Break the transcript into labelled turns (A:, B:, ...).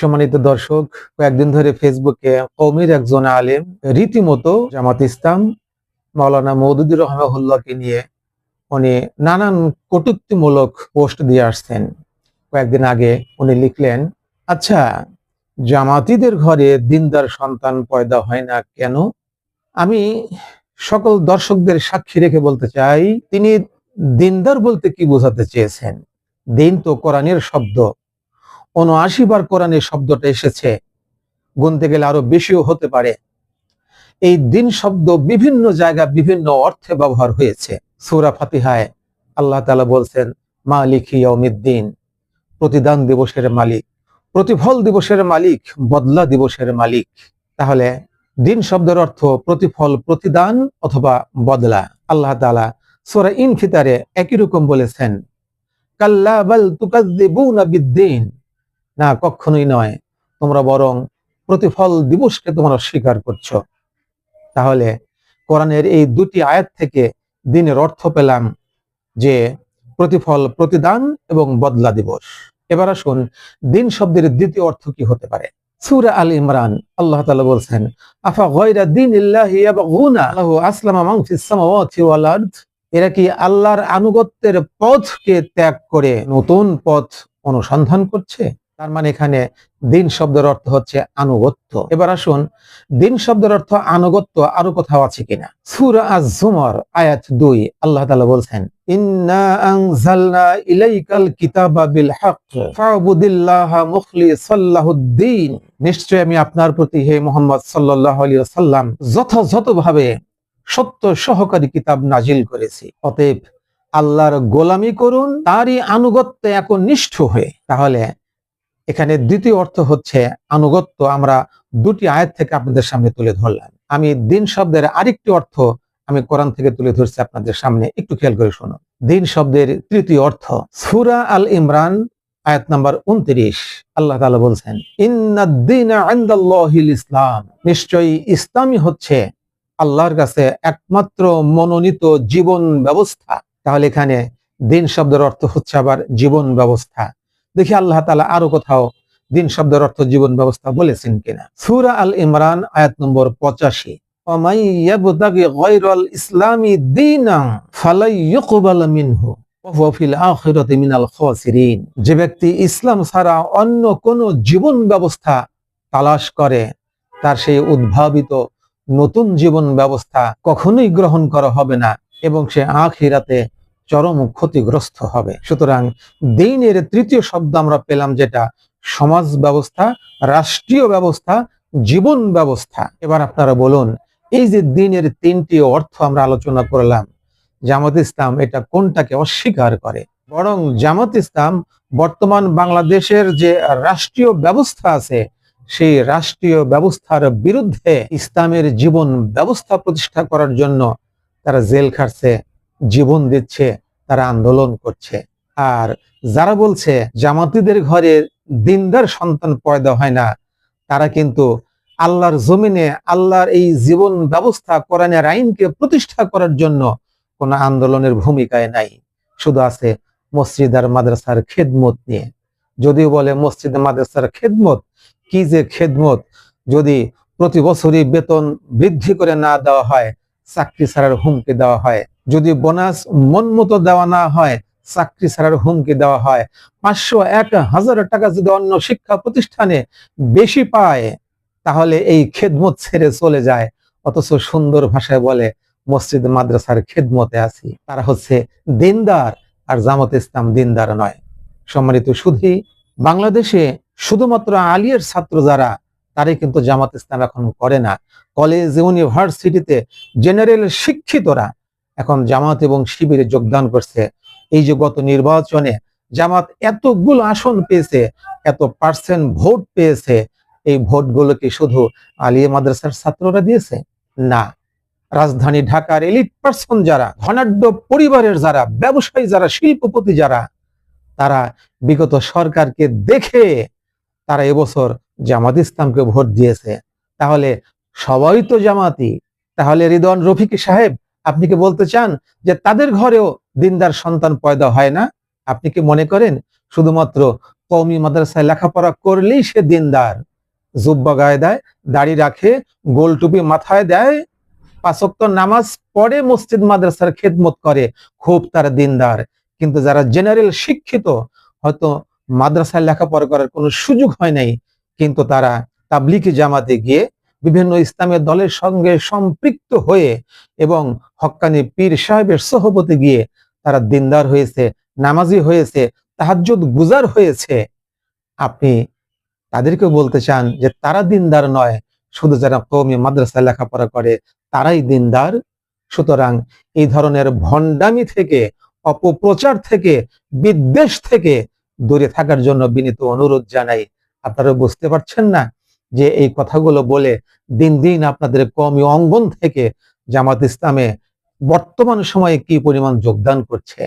A: সম্মানিত দর্শক, কয়েকদিন ধরে ফেসবুকে কওমের একজন আলেম রীতিমতো জামাত ইসলাম মাওলানা মওদুদী রহমাহুল্লাহকে নিয়ে উনি নানান কটূক্তিমূলক পোস্ট দিয়ে আসছেন। কয়েকদিন আগে উনি লিখলেন, আচ্ছা, জামাতিদের ঘরে দিনদার সন্তান পয়দা হয় না কেন? আমি সকল দর্শকদের সাক্ষী রেখে বলতে চাই, তিনি দিনদার বলতে কি বোঝাতে চেয়েছেন। দিন তো কোরআনের শব্দ, ৭৯ বার কোরআনের শব্দটা এসেছে, গুনতে গেলে আরো বেশিও হতে পারে। এই দিন শব্দ বিভিন্ন জায়গায় বিভিন্ন অর্থে ব্যবহার হয়েছে। সূরা ফাতিহায় আল্লাহ তাআলা বলছেন মালিক ইয়াউমিদ্দিন, প্রতিদান দিবসের মালিক, প্রতিফল দিবসের মালিক, বদলা দিবসের মালিক। তাহলে দিন শব্দের অর্থ প্রতিফল, প্রতিদান অথবা বদলা। আল্লাহ তাআলা সূরা ইনফিতারে একই রকম বলেছেন, কাল্লা বাল তুকাজ্জিবুনা বিদ্দিন, না কখনোই নয়, তোমরা বরং প্রতিফল দিবসকে তোমরা স্বীকার করছো। তাহলে কোরআনের এই দুটি আয়াত থেকে দিনের অর্থ পেলাম যে প্রতিফল, প্রতিদান এবং বদলা দিবস। এবার আসুন দিন শব্দের দ্বিতীয় অর্থ কি হতে পারে। সূরা আল ইমরান আল্লাহ তাআলা বলছেন, আফা গায়রা দীনিল্লাহি ইয়াবগুনা লাহু আসলামা মান ফিস সামাওয়াতি ওয়াল আরদ, এরা কি আল্লাহর আনুগত্যের পথকে ত্যাগ করে নতুন পথ অনুসন্ধান করছে? তার মানে এখানে দিন শব্দের অর্থ হচ্ছে আনুগত্য। এবার আসুন দিন শব্দের অর্থ আনুগত্য আরো কোথাও আছে কিনা। সূরা আজ-জুমার আয়াত ২ আল্লাহ তাআলা বলছেন, ইন্না আনজালনা ইলাইকাল কিতাবা বিল হক ফা'বুদিল্লাহা মুখলিসাল লাহুদ-দ্বীন, নিশ্চয় আমি আপনার প্রতি হে মুহাম্মদ সাল্লাল্লাহু আলাইহি ওয়াসাল্লাম যথাযথভাবে সত্য সহকারী কিতাব নাজিল করেছি, অতএব আল্লাহর গোলামি করুন, তারই আনুগত্যে একনিষ্ঠ হয়ে। তাহলে এখানে দ্বিতীয় অর্থ হচ্ছে আনুগত্য। আমরা দুটি আয়াত থেকে আপনাদের সামনে তুলে ধরলাম। আমি দিন শব্দের আরেকটি অর্থ আমি কোরআন থেকে তুলে ধরছি আপনাদের সামনে, একটু খেয়াল করে শুনুন। দিন শব্দের তৃতীয় অর্থ সূরা আল ইমরান আয়াত নাম্বার ২৯ আল্লাহ তাআলা বলছেন, ইন্নাদ-দীনা ইনদাল্লাহিল ইসলাম, নিশ্চয়ই ইসলামই হচ্ছে আল্লাহর কাছে একমাত্র মনোনীত জীবন ব্যবস্থা। তাহলে এখানে দিন শব্দের অর্থ হচ্ছে আবার জীবন ব্যবস্থা। দেখি আল্লাহ তাআলা আরো কোথাও দিন শব্দের অর্থ জীবন ব্যবস্থা বলেছেন কিনা। সূরা আল ইমরান আয়াত নম্বর ৮৫, ওয়ামাই ইয়াবতাগি গায়রাল ইসলামি দীনান ফালাই ইউকবাল মিনহু ওয়া হুয়া ফিল আখিরাতি মিনাল খাসিরিন, যে ব্যক্তি ইসলাম ছাড়া অন্য কোন জীবন ব্যবস্থা তালাশ করে তার সেই উদ্ভাবিত নতুন জীবন ব্যবস্থা কখনোই গ্রহণ করা হবে না এবং সে আখিরাতে চরম ক্ষতিগ্রস্ত হবে। সুতরাং দিনের তৃতীয় শব্দ আমরা পেলাম যেটা সমাজ ব্যবস্থা, রাষ্ট্রীয় ব্যবস্থা, জীবন ব্যবস্থা। এবার আপনারা বলুন, এই যে দিনের তিনটি অর্থ আমরা আলোচনা করলাম, জামাত ইসলাম এটা কোনটাকে অস্বীকার করে? বরং জামাত ইসলাম বর্তমান বাংলাদেশের যে রাষ্ট্রীয় ব্যবস্থা আছে সেই রাষ্ট্রীয় ব্যবস্থার বিরুদ্ধে ইসলামের জীবন ব্যবস্থা প্রতিষ্ঠা করার জন্য তারা জেল খাটছে, জীবন দিচ্ছে, তারা আন্দোলন করছে। আর যারা বলছে জামাতিদের ঘরে দিনদার সন্তান পয়দা হয় না, তারা কিন্তু আল্লাহর জমিনে আল্লাহর এই জীবন ব্যবস্থা, কোরআনের আইনকে প্রতিষ্ঠা করার জন্য কোন আন্দোলনের ভূমিকায় নাই, শুধু আছে মসজিদ আর মাদ্রাসার খেদমত নিয়ে। যদিও বলে মসজিদ মাদ্রাসার খেদমত, কি যে খেদমত, যদি প্রতি বছরই বেতন বৃদ্ধি করে না দেওয়া হয়, চাকরি ছাড়ার হুমকি দেওয়া হয়, যদি বোনাস মন মতো দেওয়া না হয়, চাকরি ছাড়ার হুমকি দেওয়া হয়, ৫০০, ১,০০০ টাকা যদি অন্য শিক্ষা প্রতিষ্ঠানে বেশি পায় তাহলে এই খেদমত ছেড়ে চলে যায়, অথচ সুন্দর ভাষায় বলে মসজিদ মাদ্রাসার খেদমতে আছি। তারা হচ্ছে দিনদার, আর জামাত ইসলাম দিনদার নয়। সম্মানিত সুধী, বাংলাদেশে শুধুমাত্র আলিয়ার ছাত্র যারা, তারাই কিন্তু জামাত ইসলাম এখন করে না। কলেজ, ইউনিভার্সিটিতে জেনারেল শিক্ষিতরা এখন জামাত এবং শিবিরে যোগদান করছে। এই যে গত নির্বাচনে জামাত এতগুলো আসন পেয়েছে, এত পার্সেন্ট ভোট পেয়েছে, এই ভোটগুলো কি শুধু আলিয়া মাদ্রাসার ছাত্ররা দিয়েছে? না, রাজধানী ঢাকার এলিট পার্সন যারা, ধনাঢ্য পরিবারের যারা, ব্যবসায়ী যারা, শিল্পপতি যারা, তারা বিগত সরকারকে দেখে তারা এবছর জামাত ইসলামকে ভোট দিয়েছে। তাহলে সবাই তো জামাতি। তাহলে রিদওয়ান রফিক সাহেব, আপনি কি বলতে চান যে তাদের ঘরেও দিনদার সন্তান পয়দা হয় না? আপনি কি মনে করেন শুধুমাত্র কওমি মাদ্রাসায় লেখাপড়া করলেই সে দিনদার, জুব্বা গায়ে দেয়, দাড়ি রাখে, গোল টুপি মাথায় দেয়, 5 ওয়াক্ত নামাজ পড়ে, মসজিদ মাদ্রাসার খেদমত করে, খুব তারা দিনদার। কিন্তু যারা জেনারেল শিক্ষিত, হয়তো মাদ্রাসায় লেখাপড়া করার কোনো সুযোগ হয় নাই, কিন্তু তারা তাবলিগি জামাতে গিয়ে বিভিন্ন ইসলামের দলের সঙ্গে সম্পৃক্ত হয়ে এবং হক্কানি পীর সাহেবের সোহবতে গিয়ে তারা দিনদার হয়েছে, নামাজি হয়েছে, তাহাজ্জুদ গুজার হয়েছে। আপনি তাদেরকে বলতে চান যে তারা দিনদার নয়, শুধু যারা কওমি মাদ্রাসায় লেখাপড়া করে তারাই দিনদার? সুতরাং এই ধরনের ভণ্ডামি থেকে, অপপ্রচার থেকে, বিদ্বেষ থেকে দূরে থাকার জন্য বিনীত অনুরোধ জানাই। আপনারা বুঝতে পারছেন না যে এই কথাগুলো বলে দিন দিন আপনাদের কওমি অঙ্গন থেকে জামাত ইসলামে বর্তমান সময়ে কি পরিমাণ যোগদান করছে?